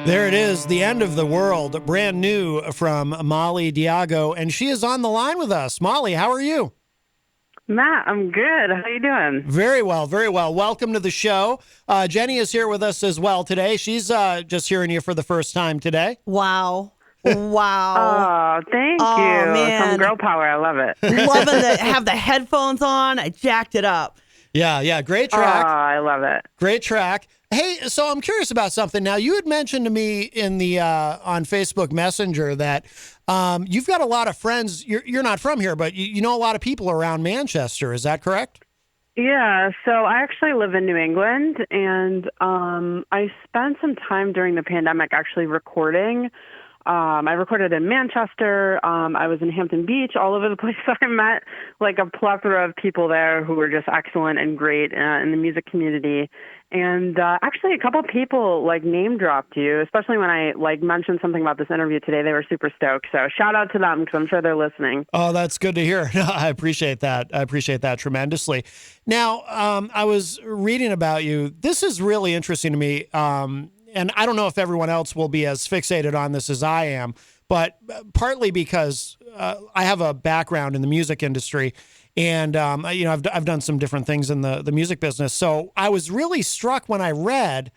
There it is, The End of the World, brand new from Molly Diago, and she is on the line with us. Molly, how are you? Matt, I'm good. How you doing? Very well, very well. Welcome to the show. Jenny is here with us as well today. She's just hearing you for the first time today. Wow. Wow. Oh, thank Oh, you. man. Some girl power. I love it. Loving to have the headphones on. I jacked it up. Yeah, great Oh, track. I love it. Great track. Hey, so I'm curious about something. Now, you had mentioned to me in the on Facebook Messenger that you've got a lot of friends. You're not from here, but you know a lot of people around Manchester. Is that correct? Yeah, so I actually live in New England, and I spent some time during the pandemic actually recording. I recorded in Manchester. I was in Hampton Beach, all over the place. So I met like a plethora of people there who were just excellent and great in the music community. And actually, a couple of people like name dropped you, especially when I like mentioned something about this interview today. They were super stoked. So shout out to them because I'm sure they're listening. Oh, that's good to hear. I appreciate that. I appreciate that tremendously. Now, I was reading about you. This is really interesting to me. And I don't know if everyone else will be as fixated on this as I am, but partly because I have a background in the music industry, and I've done some different things in the music business. So I was really struck when I read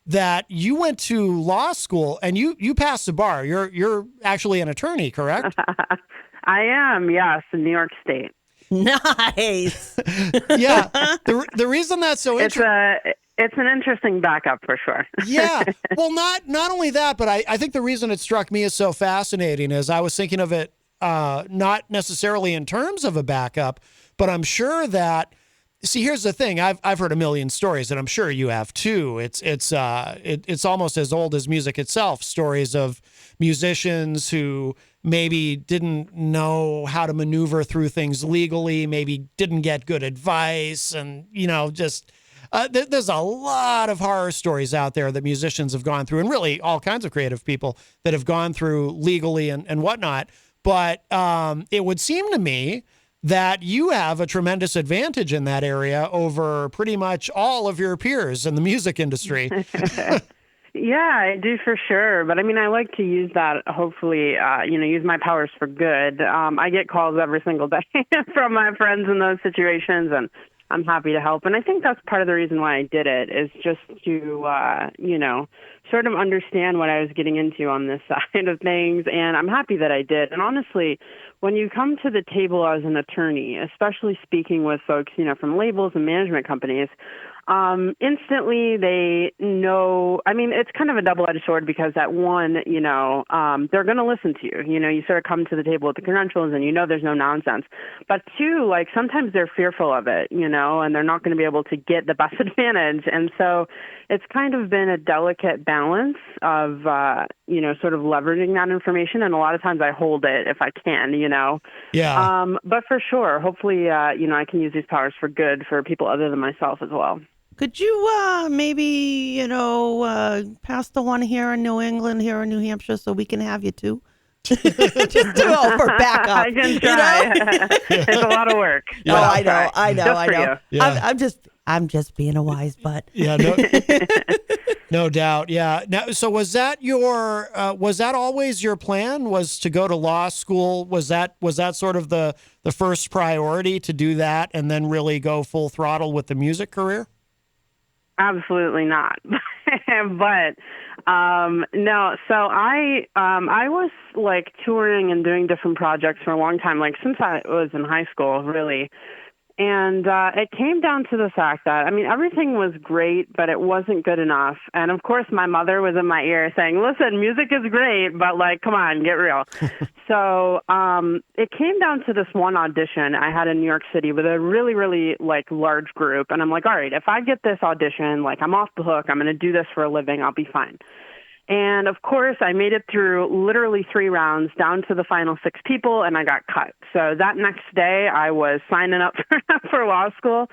that you went to law school and you passed the bar. You're actually an attorney, correct? I am, yes, in New York State. Nice. Yeah. The reason that's so interesting. It's an interesting backup for sure. Yeah. Well, not only that, but I think the reason it struck me as so fascinating is I was thinking of it not necessarily in terms of a backup, but I'm sure that, see, here's the thing. I've heard a million stories, and I'm sure you have too. It's almost as old as music itself. Stories of musicians who maybe didn't know how to maneuver through things legally, maybe didn't get good advice, and just. There's a lot of horror stories out there that musicians have gone through, and really all kinds of creative people that have gone through legally and whatnot. But it would seem to me that you have a tremendous advantage in that area over pretty much all of your peers in the music industry. Yeah, I do for sure. But I mean, I like to use that, hopefully, use my powers for good. I get calls every single day from my friends in those situations, and I'm happy to help. And I think that's part of the reason why I did it, is just to, sort of understand what I was getting into on this side of things. And I'm happy that I did. And honestly, when you come to the table as an attorney, especially speaking with folks, from labels and management companies, instantly they know, I mean, it's kind of a double-edged sword because at one, they're going to listen to you. You sort of come to the table with the credentials and there's no nonsense. But two, like sometimes they're fearful of it, and they're not going to be able to get the best advantage. And so it's kind of been a delicate balance of, sort of leveraging that information. And a lot of times I hold it if I can, Yeah. But for sure, hopefully, I can use these powers for good for people other than myself as well. Could you maybe, pass the one here in New England, here in New Hampshire, so we can have you too? Just do it for backup. I can try. It's a lot of work. Yeah. Oh, I know. Just for you. Yeah. I'm just being a wise butt. Yeah, no doubt. Yeah. Now, so was that always your plan, was to go to law school? Was that sort of the first priority, to do that and then really go full throttle with the music career? Absolutely not. But no. So I was like touring and doing different projects for a long time, like since I was in high school, really. And it came down to the fact that, I mean, everything was great, but it wasn't good enough. And of course, my mother was in my ear saying, listen, music is great, but like, come on, get real. So it came down to this one audition I had in New York City with a really, really like large group. And I'm like, all right, if I get this audition, like I'm off the hook, I'm going to do this for a living, I'll be fine. And of course, I made it through literally 3 rounds down to the final 6 people, and I got cut. So that next day, I was signing up for law school.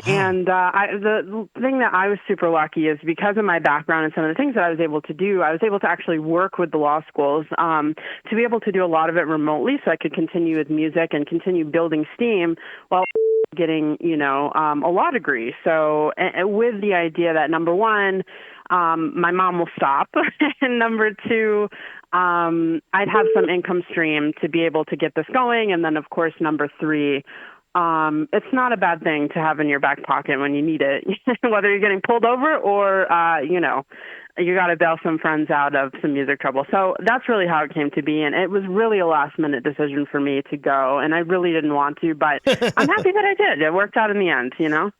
And the thing that I was super lucky is because of my background and some of the things that I was able to do, I was able to actually work with the law schools to be able to do a lot of it remotely so I could continue with music and continue building steam while getting, a law degree. So with the idea that, number one, my mom will stop. And number two, I'd have some income stream to be able to get this going. And then, of course, number three, it's not a bad thing to have in your back pocket when you need it, whether you're getting pulled over or, you got to bail some friends out of some music trouble. So that's really how it came to be. And it was really a last minute decision for me to go. And I really didn't want to, but I'm happy that I did. It worked out in the end,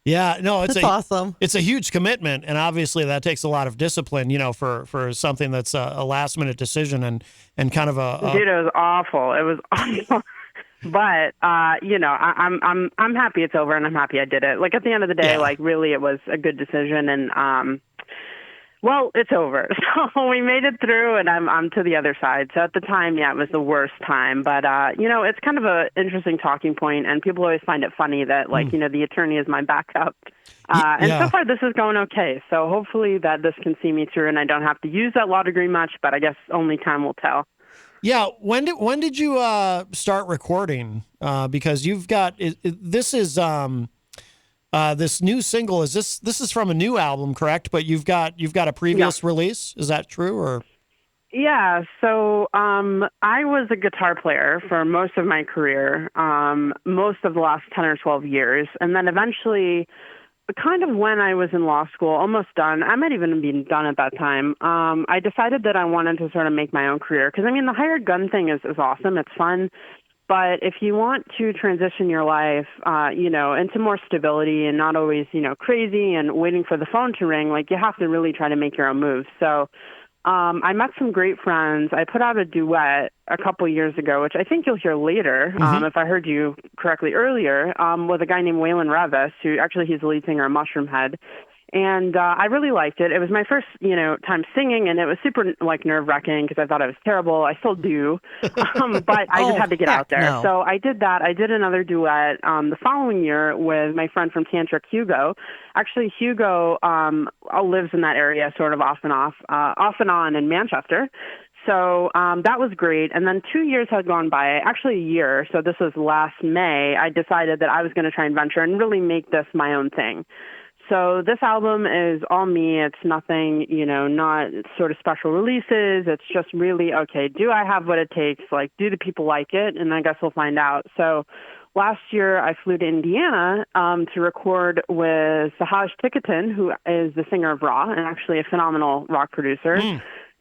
Yeah, no, it's awesome. It's a huge commitment. And obviously that takes a lot of discipline, for something that's a last minute decision and kind of Dude, it was awful. It was awful. But I'm happy it's over, and I'm happy I did it. Like at the end of the day, really, it was a good decision, and well, it's over. So we made it through, and I'm to the other side. So at the time, it was the worst time. But it's kind of an interesting talking point, and people always find it funny that the attorney is my backup. And so far, this is going okay. So hopefully that this can see me through, and I don't have to use that law degree much. But I guess only time will tell. Yeah, when did you start recording? Because you've got this is this new single. This is from a new album, correct? But you've got a previous release. Is that true or? Yeah. So I was a guitar player for most of my career, most of the last 10 or 12 years, and then eventually, kind of when I was in law school, almost done, I might even have been done at that time, I decided that I wanted to sort of make my own career. Because, the hired gun thing is awesome. It's fun. But if you want to transition your life, into more stability and not always, crazy and waiting for the phone to ring, you have to really try to make your own moves. So I met some great friends. I put out a duet a couple years ago, which I think you'll hear later, if I heard you correctly earlier, with a guy named Waylon Revis, who actually he's the lead singer of Mushroom Head. And I really liked it. It was my first, time singing, and it was super nerve-wracking because I thought I was terrible. I still do, but I just had to get out there. No. So I did that. I did another duet the following year with my friend from Tantric, Hugo. Actually, Hugo lives in that area, sort of off and on in Manchester. So that was great. And then 2 years had gone by, actually a year. So this was last May. I decided that I was going to try and venture and really make this my own thing. So this album is all me. It's nothing, not sort of special releases. It's just really, okay, do I have what it takes? Do the people like it? And I guess we'll find out. So last year I flew to Indiana to record with Sahaj Tickerton, who is the singer of Raw and actually a phenomenal rock producer.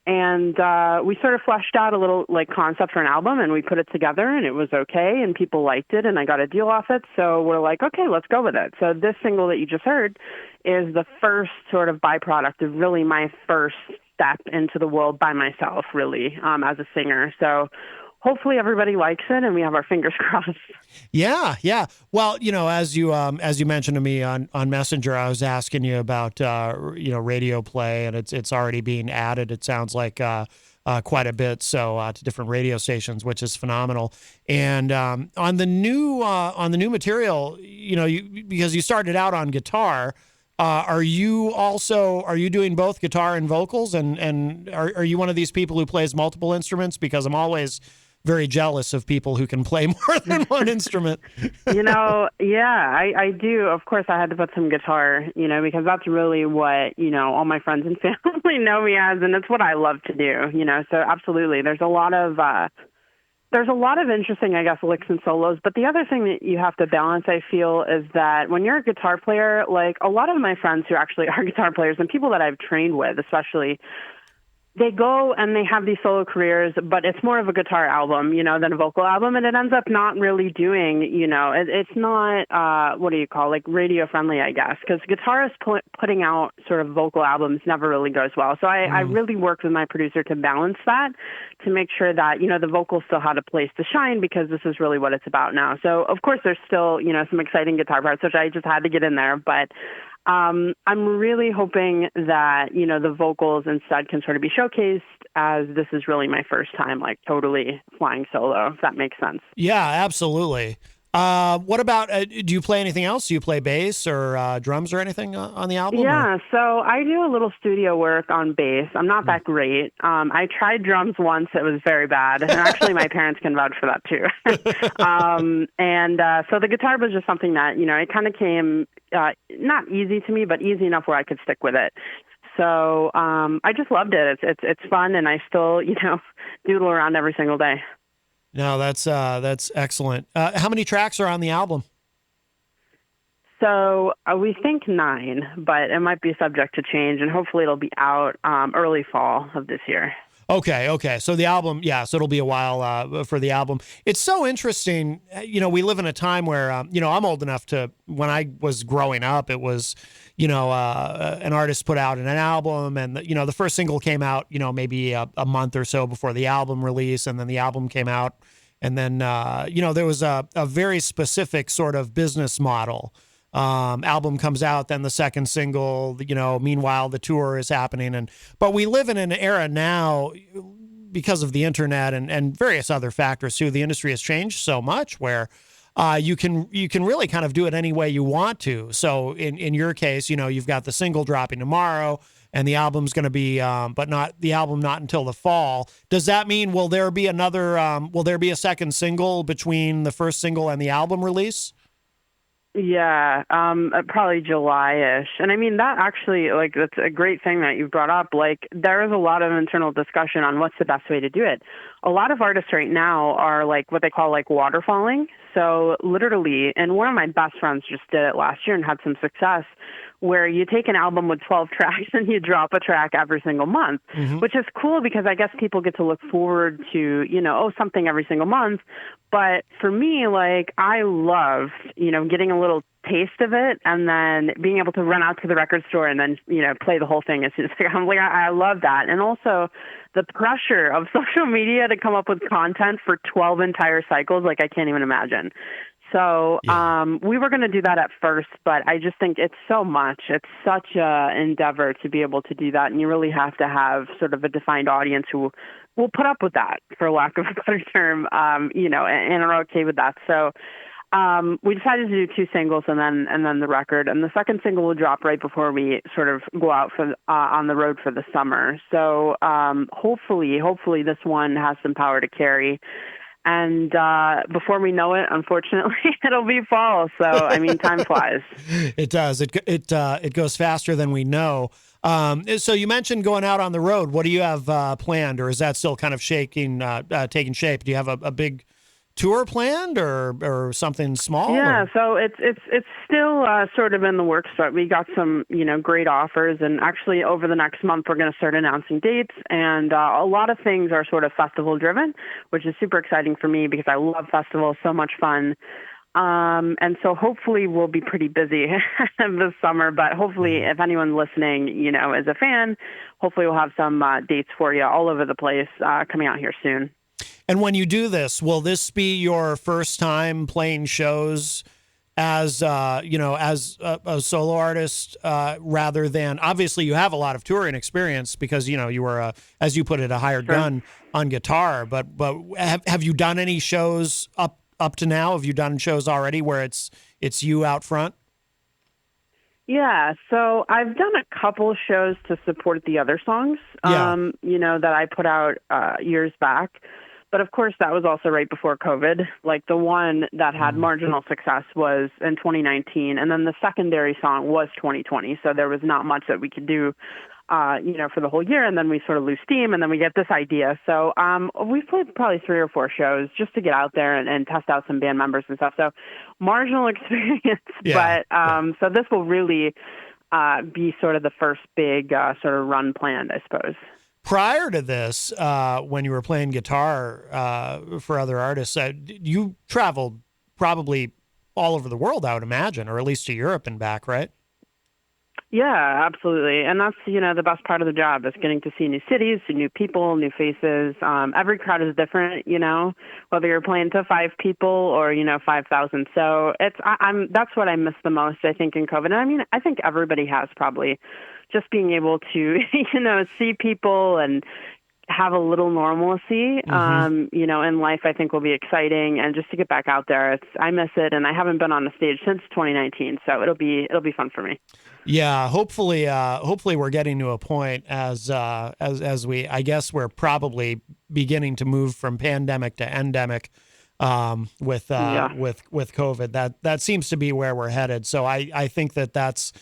And we sort of fleshed out a little concept for an album, and we put it together, and it was okay, and people liked it, and I got a deal off it. So we're like, okay, let's go with it. So this single that you just heard is the first sort of byproduct of really my first step into the world by myself, really, as a singer. So hopefully everybody likes it, and we have our fingers crossed. Yeah. Well, as you mentioned to me on Messenger, I was asking you about radio play, and it's already being added. It sounds like quite a bit, to different radio stations, which is phenomenal. And on the new material, because you started out on guitar. Are you doing both guitar and vocals? And are you one of these people who plays multiple instruments? Because I'm always very jealous of people who can play more than one instrument. I do. Of course, I had to put some guitar, because that's really what, all my friends and family know me as, and it's what I love to do, So absolutely, there's a lot of interesting, I guess, licks and solos. But the other thing that you have to balance, I feel, is that when you're a guitar player, a lot of my friends who actually are guitar players and people that I've trained with, especially, they go and they have these solo careers, but it's more of a guitar album, than a vocal album. And it ends up not really doing, it's not, radio friendly, I guess, because guitarists putting out sort of vocal albums never really goes well. So I really worked with my producer to balance that, to make sure that, the vocals still had a place to shine, because this is really what it's about now. So of course there's still, some exciting guitar parts, which I just had to get in there, but I'm really hoping that, the vocals instead can sort of be showcased, as this is really my first time, totally flying solo, if that makes sense. Yeah, absolutely. What about, do you play anything else? Do you play bass or drums or anything on the album? Yeah, so I do a little studio work on bass. I'm not that great. I tried drums once. It was very bad. And actually, my parents can vouch for that, too. So the guitar was just something that, it kind of came not easy to me, but easy enough where I could stick with it. So I just loved it. It's fun, and I still, doodle around every single day. No, that's excellent. How many tracks are on the album? So we think 9, but it might be subject to change, and hopefully it'll be out early fall of this year. Okay. So the album, so it'll be a while for the album. It's so interesting. We live in a time where, I'm old enough to, when I was growing up, it was, an artist put out an album, and, the first single came out, maybe a month or so before the album release, and then the album came out. And then, there was a very specific sort of business model. Album comes out, then the second single, meanwhile the tour is happening. But we live in an era now, because of the internet and various other factors too. The industry has changed so much where you can really kind of do it any way you want to. So in your case, you've got the single dropping tomorrow, and the album's going to be, but not the album, not until the fall. Does that mean will there be a second single between the first single and the album release? Yeah, probably July-ish. And I mean, that actually, that's a great thing that you brought up. There is a lot of internal discussion on what's the best way to do it. A lot of artists right now are what they call waterfalling. So literally, and one of my best friends just did it last year and had some success, where you take an album with 12 tracks and you drop a track every single month, which is cool because I guess people get to look forward to, something every single month. But for me, I love, getting a little taste of it and then being able to run out to the record store and then, play the whole thing as soon as I love that. And also the pressure of social media to come up with content for 12 entire cycles, I can't even imagine. So we were going to do that at first, but I just think it's so much. It's such an endeavor to be able to do that. And you really have to have sort of a defined audience who will put up with that, for lack of a better term, and are okay with that. So we decided to do 2 singles and then the record. And the second single will drop right before we sort of go out for on the road for the summer. So hopefully this one has some power to carry. And before we know it, unfortunately, it'll be fall. So, I mean, time flies. It does. It goes faster than we know. So you mentioned going out on the road. What do you have planned, or is that still kind of taking shape? Do you have a big tour planned or something small? Yeah, or? So it's still sort of in the works, but we got some great offers, and actually over the next month we're going to start announcing dates, and a lot of things are sort of festival driven, which is super exciting for me because I love festivals, so much fun. And so hopefully we'll be pretty busy this summer, but hopefully if anyone listening, is a fan, hopefully we'll have some dates for you all over the place coming out here soon. And when you do this, will this be your first time playing shows as a solo artist, rather than, obviously you have a lot of touring experience because, you were, as you put it, a hired gun on guitar, but have you done any shows up to now? Have you done shows already where it's you out front? Yeah, so I've done a couple shows to support the other songs, that I put out years back. But of course, that was also right before COVID. The one that had marginal success was in 2019, and then the secondary song was 2020. So there was not much that we could do, for the whole year. And then we sort of lose steam, and then we get this idea. So we've played probably 3 or 4 shows just to get out there and test out some band members and stuff. So marginal experience, but so this will really be sort of the first big sort of run planned, I suppose. Prior to this, when you were playing guitar for other artists, you traveled probably all over the world, I would imagine, or at least to Europe and back, right? Yeah, absolutely. And that's, the best part of the job is getting to see new cities, see new people, new faces. Every crowd is different, whether you're playing to 5 people or, 5,000. So that's what I miss the most, I think, in COVID. And I mean, I think everybody has probably just being able to, see people and have a little normalcy, in life, I think will be exciting. And just to get back out there, I miss it. And I haven't been on the stage since 2019. So it'll be fun for me. Yeah. Hopefully we're getting to a point as we, I guess we're probably beginning to move from pandemic to endemic, with COVID. That seems to be where we're headed. So I think that's,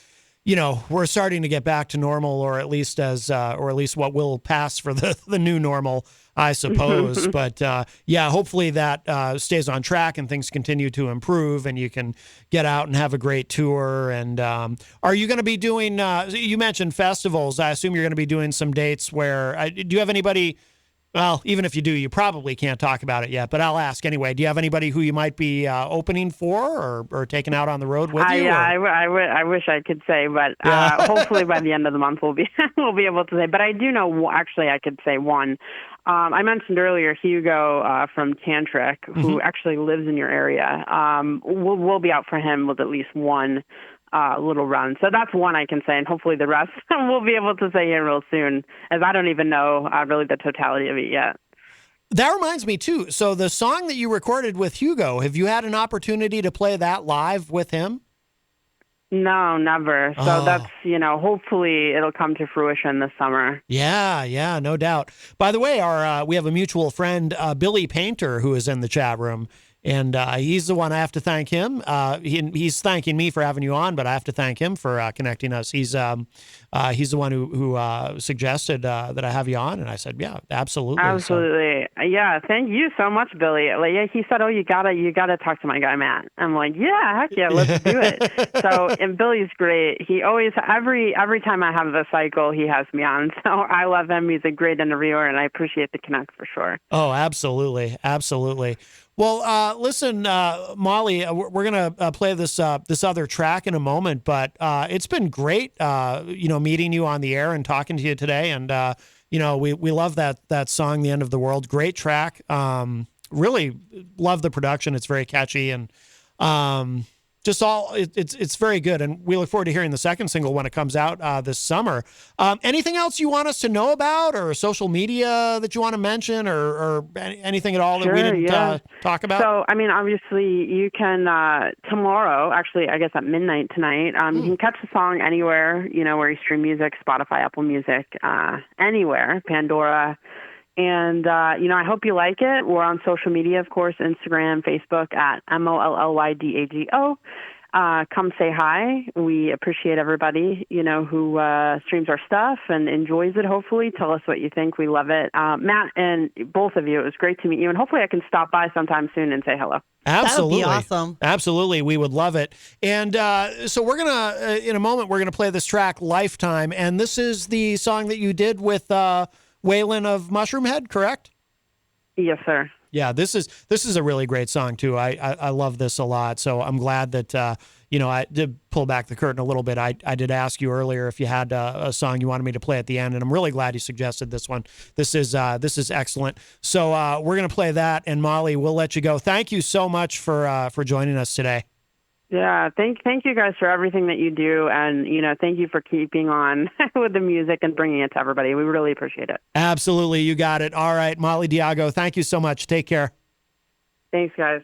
we're starting to get back to normal, or at least what will pass for the new normal, I suppose. But yeah, hopefully that stays on track and things continue to improve, and you can get out and have a great tour. And are you going to be doing? You mentioned festivals. I assume you're going to be doing some dates where. Do you have anybody? Well, even if you do, you probably can't talk about it yet, but I'll ask anyway. Do you have anybody who you might be opening for or taking out on the road with you? I wish I could say, but hopefully by the end of the month we'll be able to say. But I do know, actually, I could say one. I mentioned earlier Hugo from Tantric, who actually lives in your area. We'll be out for him with at least one little run. So that's one I can say, and hopefully the rest we'll be able to say here real soon, as I don't even know really the totality of it yet. That reminds me, too. So the song that you recorded with Hugo, have you had an opportunity to play that live with him? No, never. So that's, hopefully it'll come to fruition this summer. Yeah, no doubt. By the way, we have a mutual friend, Billy Painter, who is in the chat room. And he's the one I have to thank him. He's thanking me for having you on, but I have to thank him for connecting us. He's the one who suggested that I have you on, and I said, yeah, absolutely. Absolutely. So. Yeah, thank you so much, Billy. He said, oh, you gotta talk to my guy Matt. I'm like, yeah, heck yeah, let's do it. So, and Billy's great. He always every time I have the cycle, he has me on. So I love him. He's a great interviewer, and I appreciate the connect for sure. Oh, absolutely. Well, listen, Molly, we're gonna play this other track in a moment, but it's been great, meeting you on the air and talking to you today, and we love that song, "The End of the World." Great track. Really love the production. It's very catchy, and it's very good, and we look forward to hearing the second single when it comes out this summer. Anything else you want us to know about, or social media that you want to mention, or anything at all that we didn't talk about? So, obviously, you can tomorrow, actually, I guess at midnight tonight, you can catch the song anywhere, where you stream music, Spotify, Apple Music, anywhere, Pandora. And, I hope you like it. We're on social media, of course, Instagram, Facebook at MOLLYDAGO. Come say hi. We appreciate everybody, who streams our stuff and enjoys it, hopefully. Tell us what you think. We love it. Matt and both of you, it was great to meet you. And hopefully I can stop by sometime soon and say hello. Absolutely. That would be awesome. Absolutely. We would love it. And so we're going to, in a moment, we're going to play this track, Lifetime. And this is the song that you did with Waylon of Mushroom Head, correct? Yes, sir. Yeah, this is a really great song too. I love this a lot. So I'm glad that I did pull back the curtain a little bit. I did ask you earlier if you had a song you wanted me to play at the end, and I'm really glad you suggested this one. This is excellent. So we're gonna play that, and Molly, we'll let you go. Thank you so much for joining us today. Yeah, thank you guys for everything that you do, and thank you for keeping on with the music and bringing it to everybody. We really appreciate it. Absolutely, you got it. All right, Molly Diago, thank you so much. Take care. Thanks, guys.